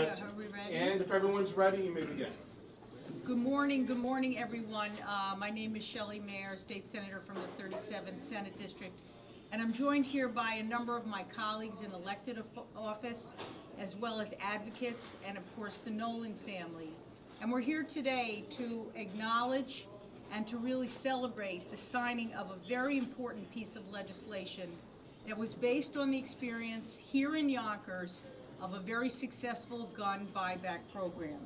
right. Are we ready? And if everyone's ready, you may begin. Good morning, everyone. My name is Shelley Mayer, State Senator from the 37th Senate District, and I'm joined here by a number of my colleagues in elected office, as well as advocates, and of course the Nolan family. And we're here today to acknowledge and to really celebrate the signing of a very important piece of legislation that was based on the experience here in Yonkers of a very successful gun buyback program.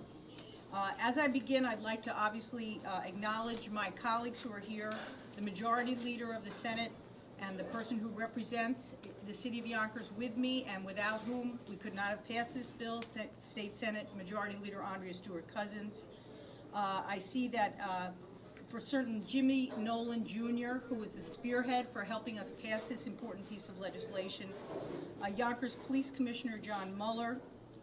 As I begin, I'd like to obviously acknowledge my colleagues who are here, the Majority Leader of the Senate, and the person who represents the City of Yonkers with me, and without whom we could not have passed this bill, State Senate Majority Leader Andrea Stewart-Cousins. I see that for certain Jimmy Nolan Jr., who was the spearhead for helping us pass this important piece of legislation, Yonkers Police Commissioner John Muller,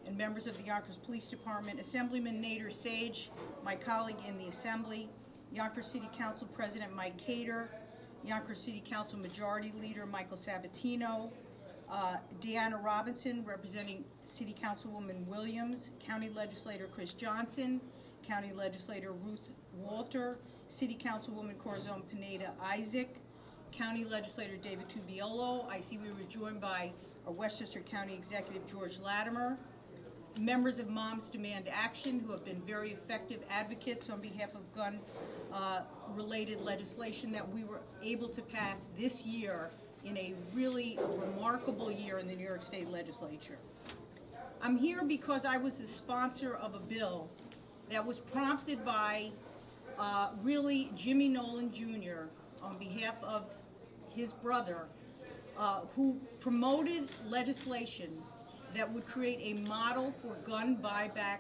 and members of the Yonkers Police Department, Assemblyman Nader Sage, my colleague in the Assembly, Yonkers City Council President Mike Cater, Yonkers City Council Majority Leader Michael Sabatino, Deanna Robinson representing City Councilwoman Williams, County Legislator Chris Johnson, County Legislator Ruth Walter, City Councilwoman Corazon Pineda Isaac, County Legislator David Tubiolo. I see we were joined by our Westchester County Executive George Latimer, members of Moms Demand Action, who have been very effective advocates on behalf of gun-related legislation that we were able to pass this year in a really remarkable year in the New York State Legislature. I'm here because I was the sponsor of a bill that was prompted by really Jimmy Nolan Jr. on behalf of his brother, who promoted legislation that would create a model for gun buyback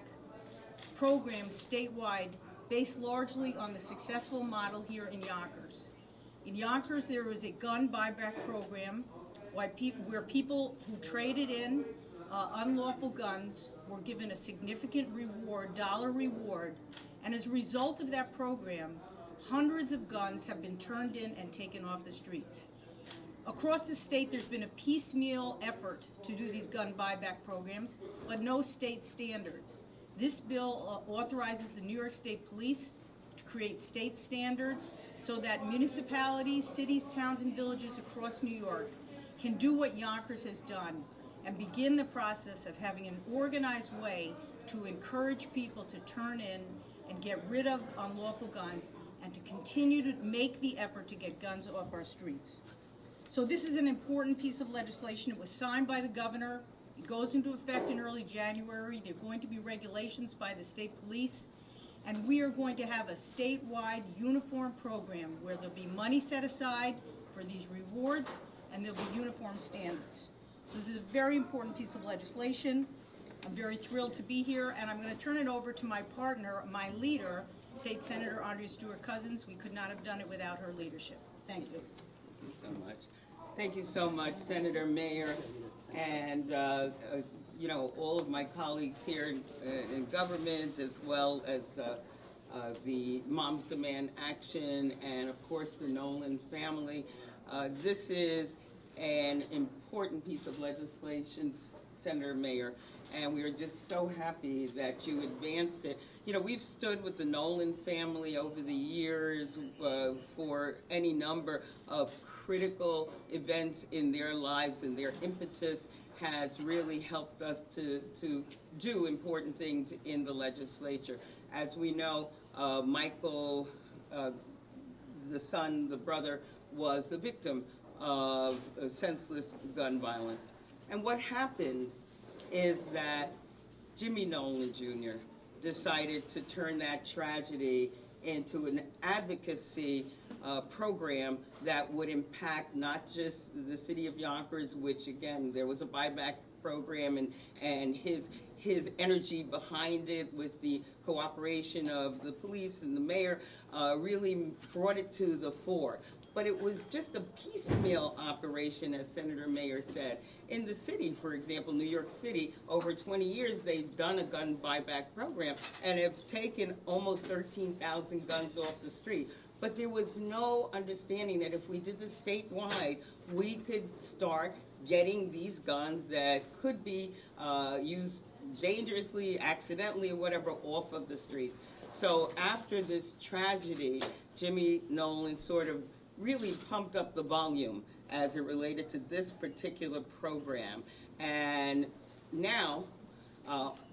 programs statewide based largely on the successful model here in Yonkers. In Yonkers, there was a gun buyback program where people who traded in unlawful guns were given a significant reward, dollar reward, and as a result of that program, hundreds of guns have been turned in and taken off the streets. Across the state, there's been a piecemeal effort to do these gun buyback programs, but no state standards. This bill authorizes the New York State Police to create state standards so that municipalities, cities, towns, and villages across New York can do what Yonkers has done and begin the process of having an organized way to encourage people to turn in and get rid of unlawful guns and to continue to make the effort to get guns off our streets. So this is an important piece of legislation. It was signed by the governor. It goes into effect in early January. There are going to be regulations by the state police. And we are going to have a statewide uniform program where there'll be money set aside for these rewards and there'll be uniform standards. So this is a very important piece of legislation. I'm very thrilled to be here, and I'm going to turn it over to my partner, my leader, State Senator Andrea Stewart-Cousins. We could not have done it without her leadership. Thank you. Thank you so much. Thank you so much, Senator Mayer, and you know, all of my colleagues here in government, as well as the Moms Demand Action, and of course the Nolan family. This is an important piece of legislation, Senator Mayer, and we are just so happy that you advanced it. You know, we've stood with the Nolan family over the years for any number of critical events in their lives, and their impetus has really helped us to do important things in the legislature. As we know, Michael, the son, the brother, was the victim of senseless gun violence. And what happened is that Jimmy Nolan Jr. decided to turn that tragedy into an advocacy program that would impact not just the city of Yonkers, which again, there was a buyback program, and his energy behind it with the cooperation of the police and the mayor really brought it to the fore. But it was just a piecemeal operation, as Senator Mayer said. In the city, for example, New York City, over 20 years, they've done a gun buyback program and have taken almost 13,000 guns off the street. But there was no understanding that if we did this statewide, we could start getting these guns that could be used dangerously, accidentally, or whatever, off of the streets. So after this tragedy, Jimmy Nolan sort of really pumped up the volume as it related to this particular program. And now,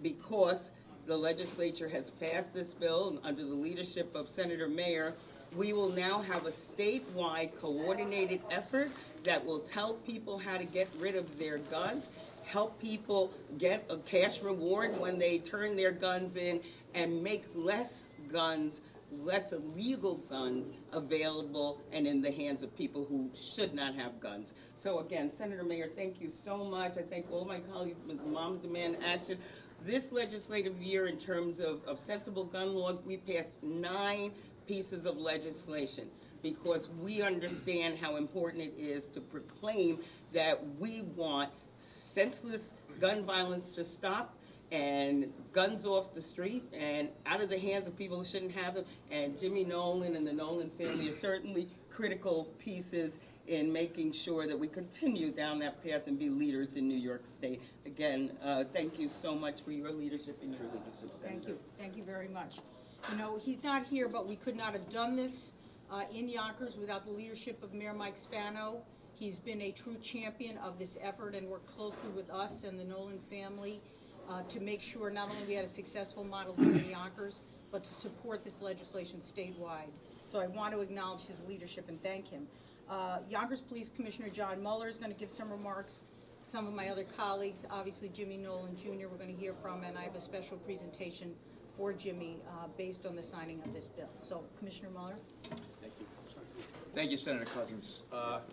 because the legislature has passed this bill under the leadership of Senator Mayer, we will now have a statewide coordinated effort that will tell people how to get rid of their guns, help people get a cash reward when they turn their guns in, and make less guns, less illegal guns available and in the hands of people who should not have guns. So again, Senator Mayer, thank you so much. I thank all my colleagues with Moms Demand Action. This legislative year, in terms of sensible gun laws, we passed 9 pieces of legislation because we understand how important it is to proclaim that we want senseless gun violence to stop and guns off the street and out of the hands of people who shouldn't have them. And Jimmy Nolan and the Nolan family are certainly critical pieces in making sure that we continue down that path and be leaders in New York State. Again, thank you so much for your leadership and your leadership, Senator. Thank you very much. You know, he's not here, but we could not have done this in Yonkers without the leadership of Mayor Mike Spano. He's been a true champion of this effort and worked closely with us and the Nolan family to make sure not only we had a successful model here in Yonkers, but to support this legislation statewide. So I want to acknowledge his leadership and thank him. Yonkers Police Commissioner John Muller is going to give some remarks. Some of my other colleagues, obviously Jimmy Nolan Jr. we're going to hear from, and I have a special presentation for Jimmy based on the signing of this bill. So, Commissioner Muller. Thank you. Thank you, Senator Cousins.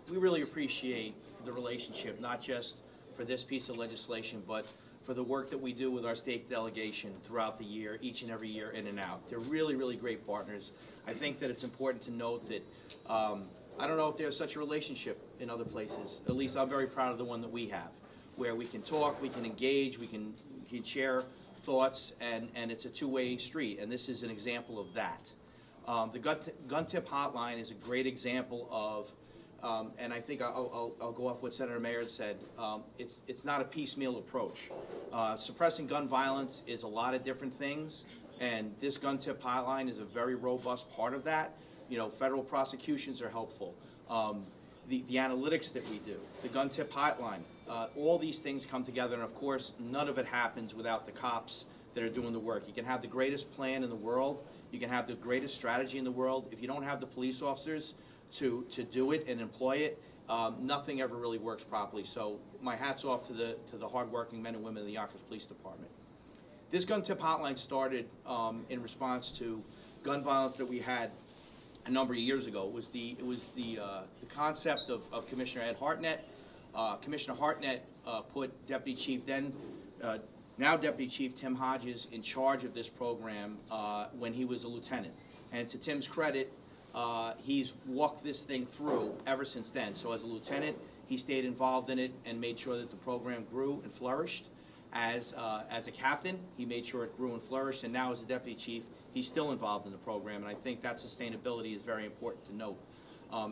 We really appreciate the relationship, not just for this piece of legislation, but for the work that we do with our state delegation throughout the year, each and every year, in and out. They're really, really great partners. I think that it's important to note that I don't know if there's such a relationship in other places. At least I'm very proud of the one that we have, where we can talk, we can engage, we can share thoughts, and it's a two-way street, and this is an example of that. The gun tip hotline is a great example of, and I think I'll go off what Senator Mayer said, it's not a piecemeal approach. Suppressing gun violence is a lot of different things, and this gun tip hotline is a very robust part of that. You know, federal prosecutions are helpful. The analytics that we do, the gun tip hotline, all these things come together, and of course, none of it happens without the cops that are doing the work. You can have the greatest plan in the world, you can have the greatest strategy in the world. If you don't have the police officers to do it and employ it, nothing ever really works properly. So my hat's off to the hardworking men and women in the Yonkers Police Department. This gun tip hotline started in response to gun violence that we had a number of years ago. It was the concept of Commissioner Ed Hartnett. Commissioner Hartnett put Deputy Chief now Deputy Chief Tim Hodges in charge of this program when he was a lieutenant. And to Tim's credit, he's walked this thing through ever since then. So as a lieutenant, he stayed involved in it and made sure that the program grew and flourished. As a captain, he made sure it grew and flourished, and now as a deputy chief, he's still involved in the program, and I think that sustainability is very important to note.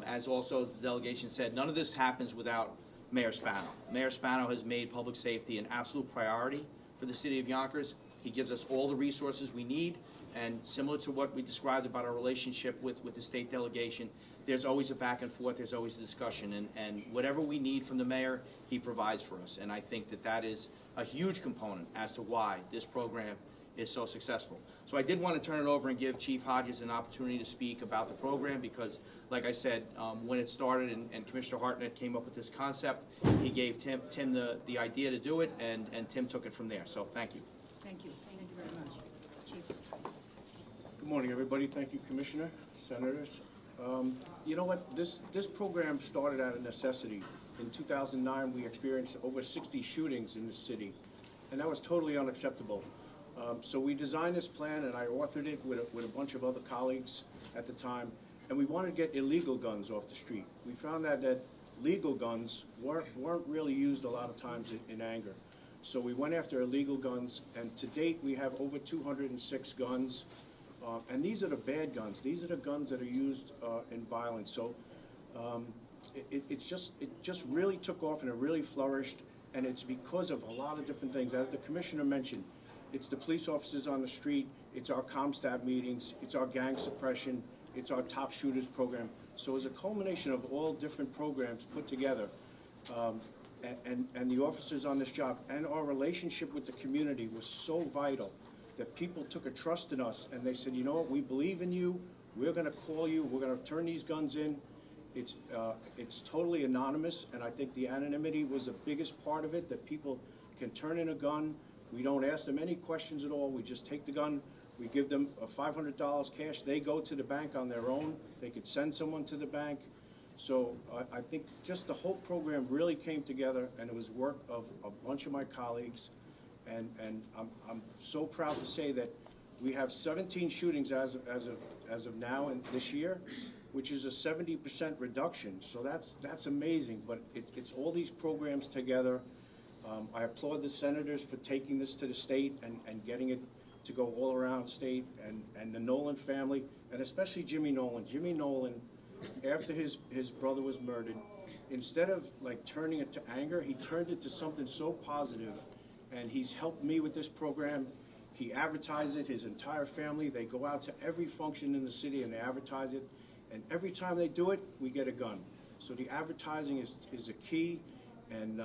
As also the delegation said, none of this happens without Mayor Spano. Mayor Spano has made public safety an absolute priority for the city of Yonkers. He gives us all the resources we need, and similar to what we described about our relationship with the state delegation, there's always a back and forth, there's always a discussion, and whatever we need from the mayor, he provides for us. And I think that is a huge component as to why this program is so successful. So I did want to turn it over and give Chief Hodges an opportunity to speak about the program because, like I said, when it started and Commissioner Hartnett came up with this concept, he gave Tim the idea to do it, and Tim took it from there. So thank you. Thank you. Thank you very much. Chief. Good morning, everybody. Thank you, Commissioner, Senators. You know what? This program started out of necessity. In 2009, we experienced over 60 shootings in the city, and that was totally unacceptable. So we designed this plan, and I authored it with a bunch of other colleagues at the time, and we wanted to get illegal guns off the street. We found that legal guns weren't really used a lot of times in anger. So we went after illegal guns, and to date, we have over 206 guns. And these are the bad guns. These are the guns that are used in violence. So it just really took off and it really flourished. and it's because of a lot of different things. As the commissioner mentioned, it's the police officers on the street, it's our ComStab meetings, it's our gang suppression, it's our top shooters program. So it's a culmination of all different programs put together, and the officers on this job, and our relationship with the community was so vital that people took a trust in us, and they said, you know what, we believe in you, we're gonna call you, we're gonna turn these guns in. It's totally anonymous, and I think the anonymity was the biggest part of it, that people can turn in a gun. We don't ask them any questions at all. We just take the gun, we give them $500 cash. They go to the bank on their own. They could send someone to the bank. So I think just the whole program really came together, and it was work of a bunch of my colleagues. And I'm so proud to say that we have 17 shootings as of now and this year, which is a 70% reduction. So that's amazing. But it's all these programs together. I applaud the senators for taking this to the state and getting it to go all around state, and the Nolan family, and especially Jimmy Nolan. Jimmy Nolan, after his brother was murdered, instead of like turning it to anger, he turned it to something so positive, and he's helped me with this program. He advertised it, his entire family. They go out to every function in the city and they advertise it, and every time they do it, we get a gun. So the advertising is a key, and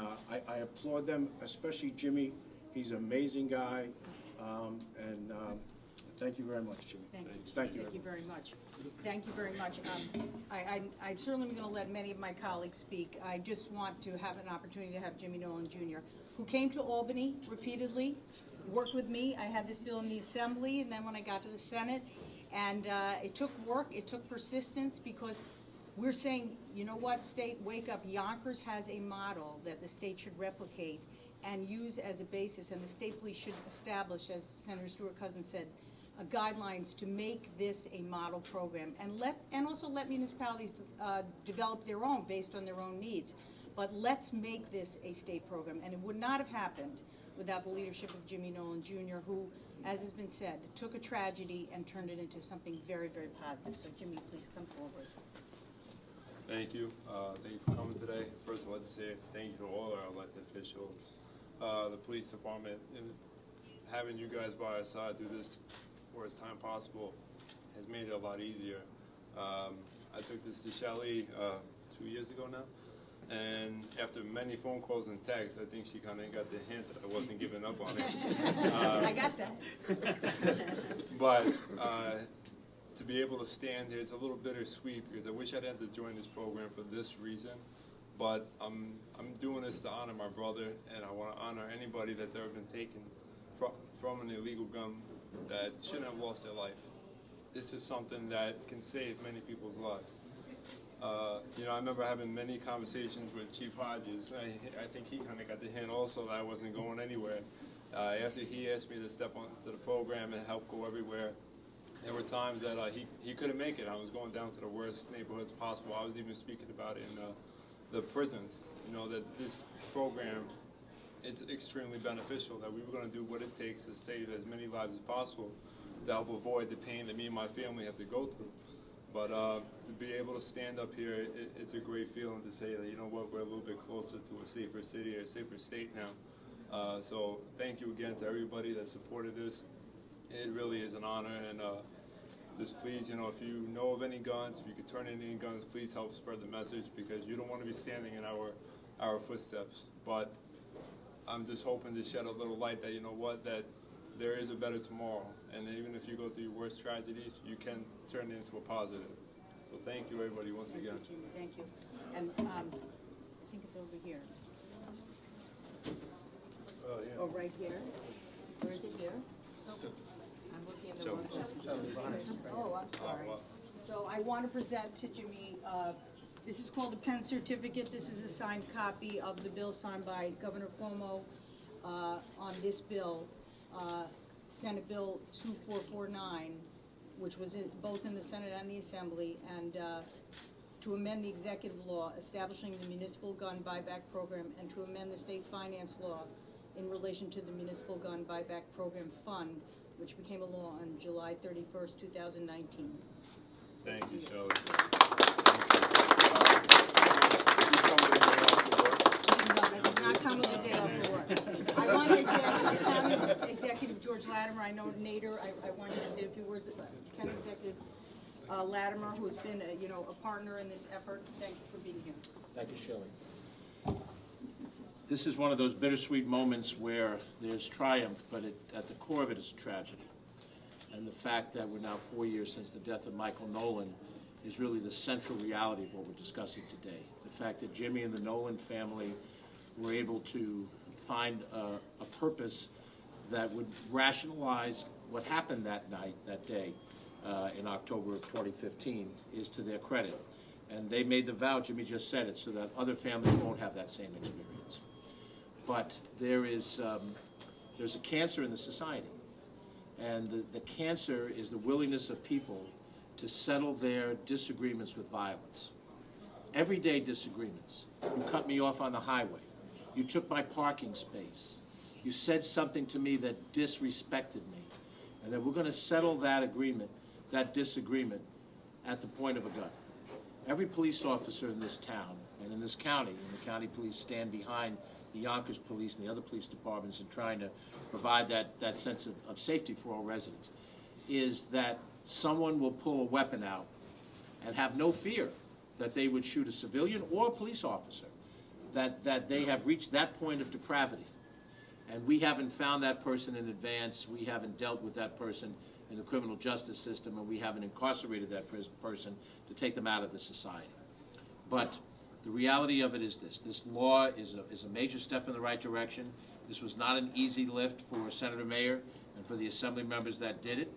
I applaud them, especially Jimmy. He's an amazing guy, and thank you very much, Jimmy. Thank you very much. Thank you very much. I certainly am going to let many of my colleagues speak. I just want to have an opportunity to have Jimmy Nolan Jr., who came to Albany repeatedly, worked with me. I had this bill in the Assembly, and then when I got to the Senate, and it took work, it took persistence, because we're saying, you know what, state, wake up. Yonkers has a model that the state should replicate and use as a basis, and the state police should establish, as Senator Stewart-Cousins said, guidelines to make this a model program, and also let municipalities develop their own based on their own needs. But let's make this a state program, and it would not have happened without the leadership of Jimmy Nolan Jr., who, as has been said, took a tragedy and turned it into something very, very positive. So Jimmy, please come forward. Thank you. Thank you for coming today. First, I'd like to say thank you to all our elected officials, the police department, and having you guys by our side through this worst time possible has made it a lot easier. I took this to Shelly 2 years ago now, and after many phone calls and texts, I think she kind of got the hint that I wasn't giving up on it. I got that. But to be able to stand here, it's a little bittersweet, because I wish I'd had to join this program for this reason. But I'm doing this to honor my brother, and I want to honor anybody that's ever been taken from an illegal gun that shouldn't have lost their life. This is something that can save many people's lives. You know, I remember having many conversations with Chief Hodges. I think he kind of got the hint also that I wasn't going anywhere. After he asked me to step onto the program and help go everywhere, there were times that he couldn't make it. I was going down to the worst neighborhoods possible. I was even speaking about it in the prisons. You know, that this program, it's extremely beneficial, that we were going to do what it takes to save as many lives as possible to help avoid the pain that me and my family have to go through. But to be able to stand up here, it's a great feeling to say that, you know what, we're a little bit closer to a safer city, or a safer state now. So thank you again to everybody that supported this. It really is an honor, and just please, you know, if you know of any guns, if you could turn in any guns, please help spread the message, because you don't want to be standing in our footsteps. But I'm just hoping to shed a little light that, you know what, that there is a better tomorrow, and even if you go through your worst tragedies, you can turn it into a positive. So thank you, everybody, once again. Thank you, Jimmy. Thank you. And I think it's over here. Yeah. Oh, right here. Or is it here? I'm looking at the wrong one. Oh, I'm sorry. well. So I want to present to Jimmy, this is called a pen certificate. This is a signed copy of the bill signed by Governor Cuomo on this bill, Senate Bill 2449, which was both in the Senate and the Assembly, and to amend the executive law establishing the municipal gun buyback program, and to amend the state finance law in relation to the municipal gun buyback program fund, which became a law on July 31st, 2019. Thank you, Shelley. No, that does not come with a day off I wanted to ask County Executive George Latimer, I know Nader, I wanted to say a few words about County Executive Latimer, who's been a partner in this effort. Thank you for being here. Thank you, Shelley. This is one of those bittersweet moments where there's triumph, but at the core of it is a tragedy. And the fact that we're now 4 years since the death of Michael Nolan is really the central reality of what we're discussing today. The fact that Jimmy and the Nolan family were able to find a purpose that would rationalize what happened that night, that day, in October of 2015, is to their credit. And they made the vow, Jimmy just said it, so that other families won't have that same experience. But there's a cancer in the society. And the cancer is the willingness of people to settle their disagreements with violence. Everyday disagreements. You cut me off on the highway. You took my parking space. You said something to me that disrespected me. And then we're going to settle that agreement, that disagreement, at the point of a gun. Every police officer in this town and in this county, and the county police stand behind the Yonkers police and the other police departments in trying to provide that sense of safety for all residents, is that someone will pull a weapon out and have no fear that they would shoot a civilian or a police officer, that they have reached that point of depravity. And we haven't found that person in advance, we haven't dealt with that person in the criminal justice system, and we haven't incarcerated that person to take them out of the society. But the reality of it is this law is a major step in the right direction. This was not an easy lift for Senator Mayer and for the assembly members that did it.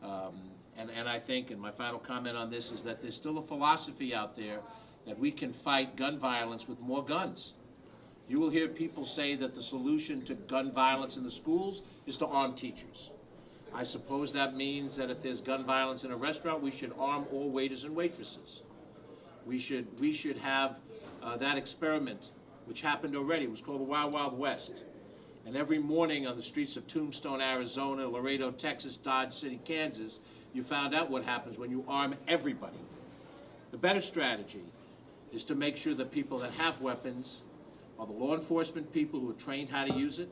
And I think, and my final comment on this, is that there's still a philosophy out there that we can fight gun violence with more guns. You will hear people say that the solution to gun violence in the schools is to arm teachers. I suppose that means that if there's gun violence in a restaurant, we should arm all waiters and waitresses. We should have that experiment, which happened already. It was called the Wild Wild West. And every morning on the streets of Tombstone, Arizona, Laredo, Texas, Dodge City, Kansas, you found out what happens when you arm everybody. The better strategy is to make sure that people that have weapons are the law enforcement people who are trained how to use it,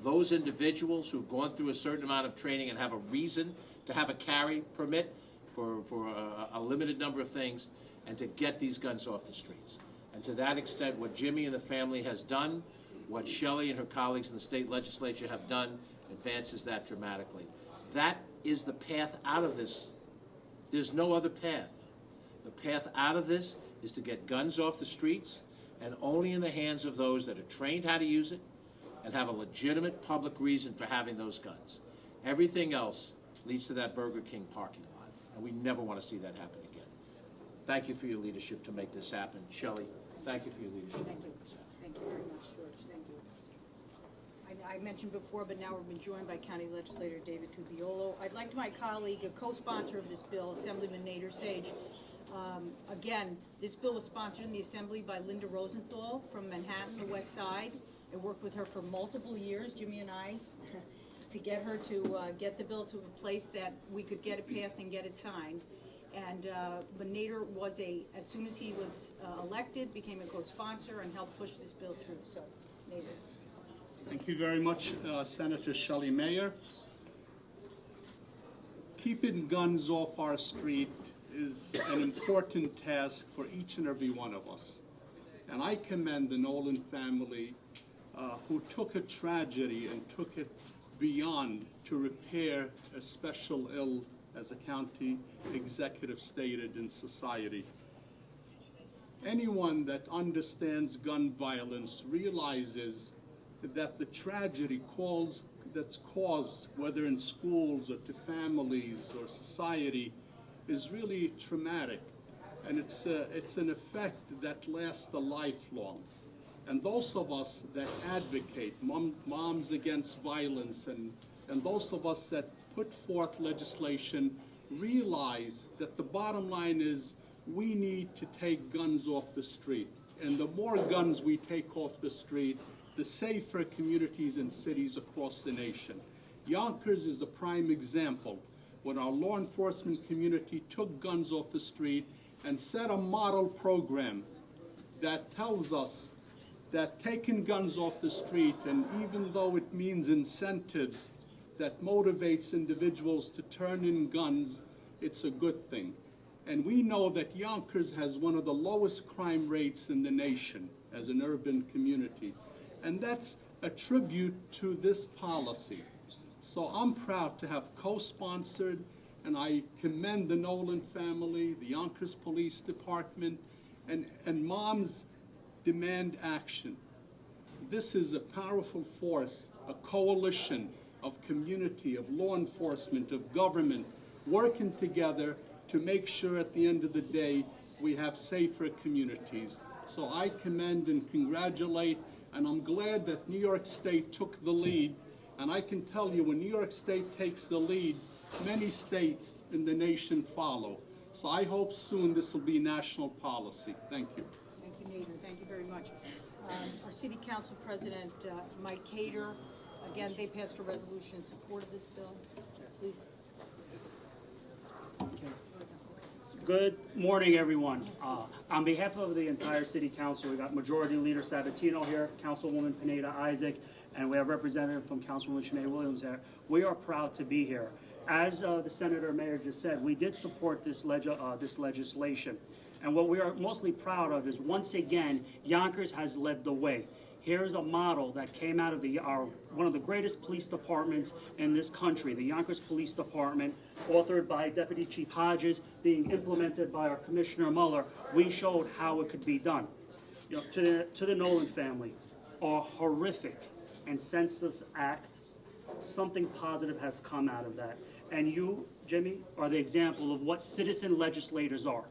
those individuals who've gone through a certain amount of training and have a reason to have a carry permit for a limited number of things, and to get these guns off the streets. And to that extent, what Jimmy and the family has done, what Shelley and her colleagues in the state legislature have done, advances that dramatically. That is the path out of this. There's no other path. The path out of this is to get guns off the streets, and only in the hands of those that are trained how to use it and have a legitimate public reason for having those guns. Everything else leads to that Burger King parking lot, and we never want to see that happen again. Thank you for your leadership to make this happen. Shelley, thank you for your leadership. Thank you. Thank you very much, George. Thank you. I mentioned before, but now we've been joined by County Legislator David Tupiolo. I'd like my colleague, a co-sponsor of this bill, Assemblyman Nader Sage. Again, this bill was sponsored in the Assembly by Linda Rosenthal from Manhattan, the West Side. I worked with her for multiple years, Jimmy and I, to get her to get the bill to a place that we could get it passed and get it signed. And but Nader was as soon as he was elected, became a co-sponsor and helped push this bill through. So, Nader. Thank you very much, Senator Shelley Mayer. Keeping guns off our street is an important task for each and every one of us. And I commend the Nolan family who took a tragedy and took it beyond to repair a special ill, as a county executive stated, in society. Anyone that understands gun violence realizes that the tragedy that's caused, whether in schools or to families or society, is really traumatic. And it's an effect that lasts a lifelong. And those of us that advocate, Moms Against Violence, and those of us that put forth legislation realize that the bottom line is we need to take guns off the street. And the more guns we take off the street, the safer communities and cities across the nation. Yonkers is a prime example when our law enforcement community took guns off the street and set a model program that tells us that taking guns off the street, and even though it means incentives that motivates individuals to turn in guns, it's a good thing. And we know that Yonkers has one of the lowest crime rates in the nation as an urban community. And that's a tribute to this policy. So I'm proud to have co-sponsored, and I commend the Nolan family, the Yonkers Police Department, and Moms Demand Action. This is a powerful force, a coalition of community, of law enforcement, of government, working together to make sure at the end of the day we have safer communities. So I commend and congratulate, and I'm glad that New York State took the lead. And I can tell you, when New York State takes the lead, many states in the nation follow. So I hope soon this will be national policy. Thank you. Thank you, Nathan. Thank you very much. Our City Council President, Mike Cater, again, they passed a resolution in support of this bill. Please. Good morning, everyone. On behalf of the entire City Council, we got Majority Leader Sabatino here, Councilwoman Pineda Isaac, and we have representative from Councilwoman Shanae Williams here. We are proud to be here. As the Senator Mayor just said, we did support this legislation. And what we are mostly proud of is, once again, Yonkers has led the way. Here's a model that came out of one of the greatest police departments in this country, the Yonkers Police Department, authored by Deputy Chief Hodges, being implemented by our Commissioner Mueller. We showed how it could be done. You know, to the Nolan family, a horrific and senseless act, something positive has come out of that. And you, Jimmy, are the example of what citizen legislators are.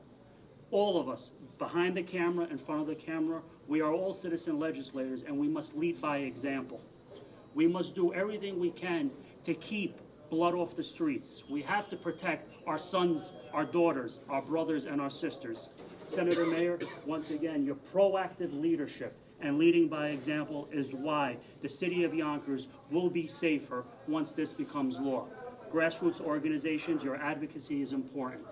All of us, behind the camera, in front of the camera, we are all citizen legislators, and we must lead by example. We must do everything we can to keep blood off the streets. We have to protect our sons, our daughters, our brothers, and our sisters. Senator Mayor, once again, your proactive leadership and leading by example is why the city of Yonkers will be safer once this becomes law. Grassroots organizations, your advocacy is important.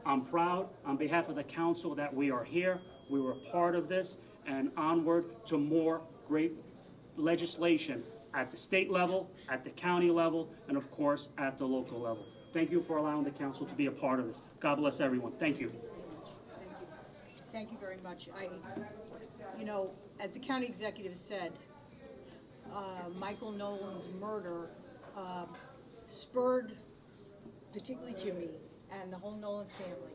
I'm proud on behalf of the council that we are here, we were part of this, and onward to more great legislation at the state level, at the county level, and of course at the local level. Thank you for allowing the council to be a part of this. God bless everyone. Thank you. Thank you very much. You know, as the county executive said, Michael Nolan's murder spurred particularly Jimmy and the whole Nolan family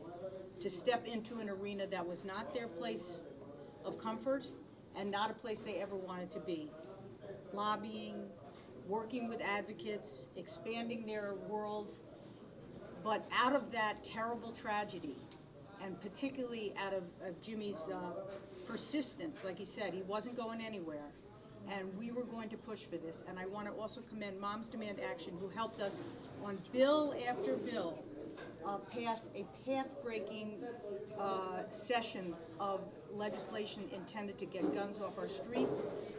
to step into an arena that was not their place of comfort and not a place they ever wanted to be. Lobbying, working with advocates, expanding their world, but out of that terrible tragedy, and particularly out of Jimmy's persistence, like he said, he wasn't going anywhere, and we were going to push for this. And I want to also commend Moms Demand Action, who helped us on bill after bill pass a path-breaking session of legislation intended to get guns off our streets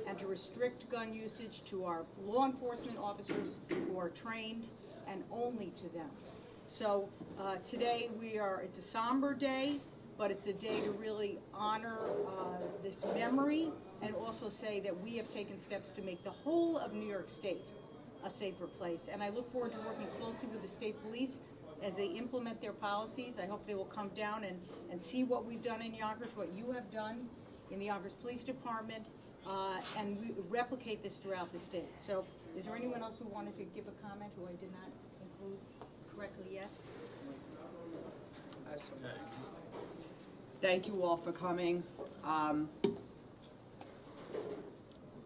and to restrict gun usage to our law enforcement officers who are trained and only to them. So today it's a somber day, but it's a day to really honor this memory and also say that we have taken steps to make the whole of New York State a safer place. And I look forward to working closely with the state police as they implement their policies. I hope they will come down and see what we've done in Yonkers, what you have done in the Yonkers Police Department, and we replicate this throughout the state. So is there anyone else who wanted to give a comment who I did not include correctly yet? Thank you all for coming.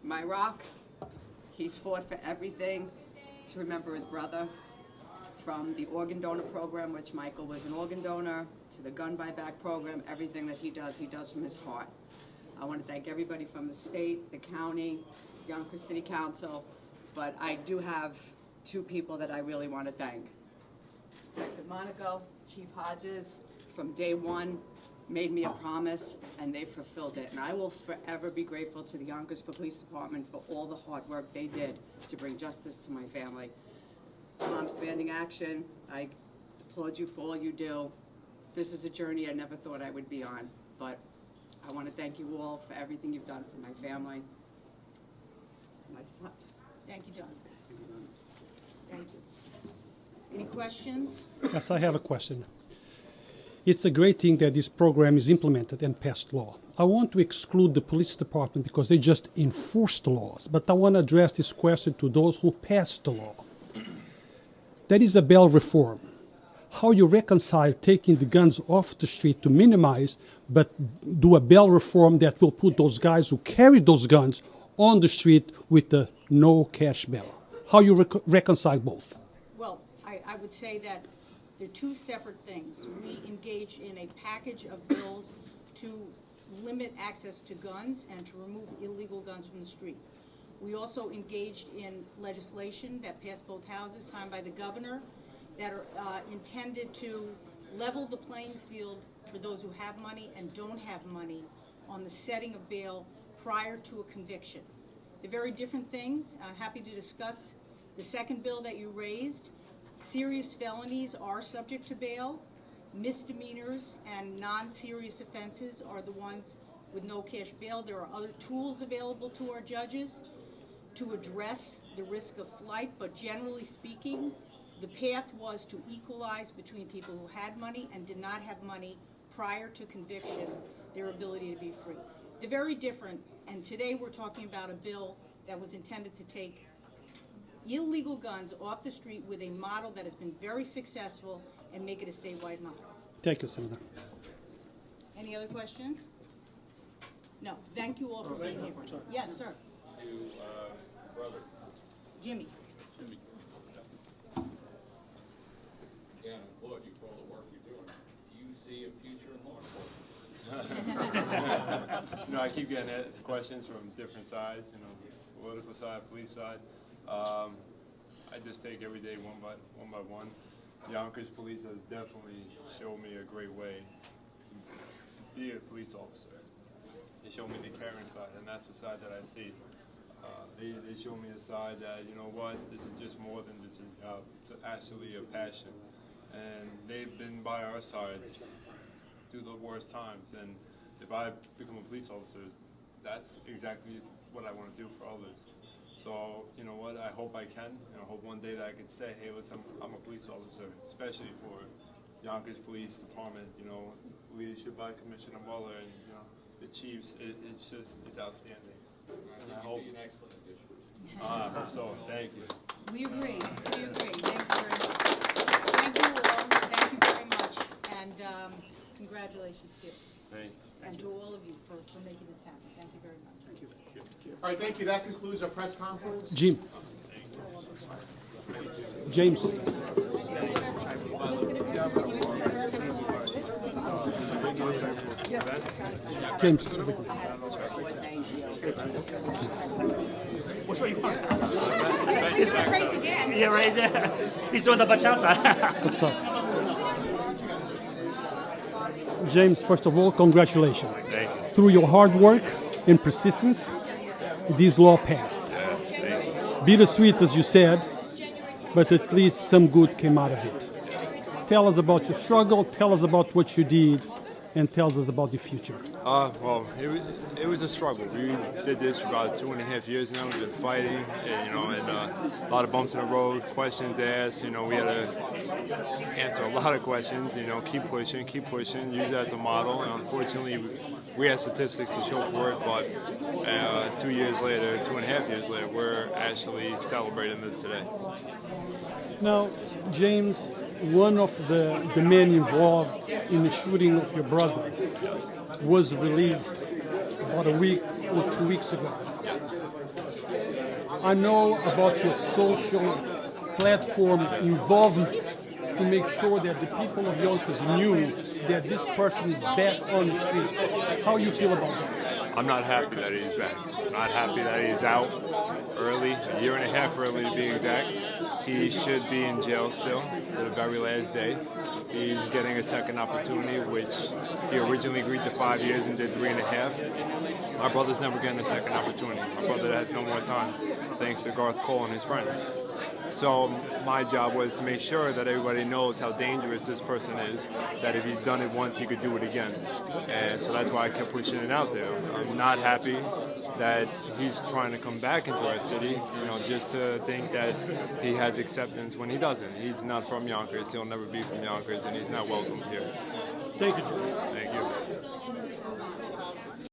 My rock, he's fought for everything to remember his brother, from the organ donor program, which Michael was an organ donor, to the gun buyback program. Everything that he does from his heart. I want to thank everybody from the state, the county, Yonkers City Council, but I do have two people that I really want to thank. Detective Monaco, Chief Hodges, from day one, made me a promise, and they fulfilled it. And I will forever be grateful to the Yonkers Police Department for all the hard work they did to bring justice to my family. Moms Demanding Action, I applaud you for all you do. This is a journey I never thought I would be on, but I want to thank you all for everything you've done for my family, my son. Thank you, Don. Thank you. Any questions? Yes, I have a question. It's a great thing that this program is implemented and passed law. I want to exclude the police department because they just enforce the laws, but I want to address this question to those who passed the law. That is a bail reform. How you reconcile taking the guns off the street to minimize, but do a bail reform that will put those guys who carry those guns on the street with the no cash bail? How you reconcile both? Well, I would say that they're two separate things. We engage in a package of bills to limit access to guns and to remove illegal guns from the street. We also engaged in legislation that passed both houses, signed by the governor, that are intended to level the playing field for those who have money and don't have money on the setting of bail prior to a conviction. They're very different things. I'm happy to discuss the second bill that you raised. Serious felonies are subject to bail. Misdemeanors and non-serious offenses are the ones with no cash bail. There are other tools available to our judges to address the risk of flight, but generally speaking, the path was to equalize between people who had money and did not have money prior to conviction, their ability to be free. They're very different, and today we're talking about a bill that was intended to take illegal guns off the street with a model that has been very successful and make it a statewide model. Thank you, Senator. Any other questions? No. Thank you all for being here. Yes, sir. Brother. Jimmy. Again, I applaud you for all the work you're doing. Do you see a future in law enforcement? You know, I keep getting asked questions from different sides, you know, political side, police side. I just take every day one by one. Yonkers police has definitely shown me a great way to be a police officer. They show me the caring side, and that's the side that I see. They show me a side that, you know what, this is just more than just a job. It's actually a passion. And they've been by our sides through the worst times. And if I become a police officer, that's exactly what I want to do for others. So, you know what, I hope I can. And I hope one day that I could say, hey, listen, I'm a police officer, especially for Yonkers Police Department, you know, leadership by Commissioner Mueller and, you know, the chiefs. It's outstanding. And I hope. You'd be an excellent addition. I hope so. Thank you. We agree. We agree. Thank you very much. Thank you all. Thank you very much. And congratulations to you. Thank you. And to all of you for making this happen. Thank you very much. Thank you. All right, thank you. That concludes our press conference. Jim. James. James. Yeah, right there. He's doing the bachata. What's up? James, first of all, congratulations. Thank you. Through your hard work and persistence, this law passed. Bittersweet, as you said, but at least some good came out of it. Tell us about your struggle, tell us about what you did, and tell us about the future. Well, it was a struggle. We did this for about 2.5 years now. We've been fighting, and, you know, and a lot of bumps in the road, questions asked. You know, we had to answer a lot of questions. You know, keep pushing, use it as a model. And unfortunately, we had statistics to show for it. But 2.5 years later, we're actually celebrating this today. Now, James, one of the men involved in the shooting of your brother was released about a week or 2 weeks ago. I know about your social platform involvement to make sure that the people of Yonkers knew that this person is back on the street. How you feel about that? I'm not happy that he's back. I'm not happy that he's out early, 1.5 years early to be exact. He should be in jail still to the very last day. He's getting a second opportunity, which he originally agreed to 5 years and did 3.5. My brother's never getting a second opportunity. My brother has no more time, thanks to Garth Cole and his friends. So my job was to make sure that everybody knows how dangerous this person is, that if he's done it once, he could do it again. And so that's why I kept pushing it out there. I'm not happy that he's trying to come back into our city, just to think that he has acceptance when he doesn't. He's not from Yonkers, he'll never be from Yonkers, and he's not welcome here. Thank you. Thank you.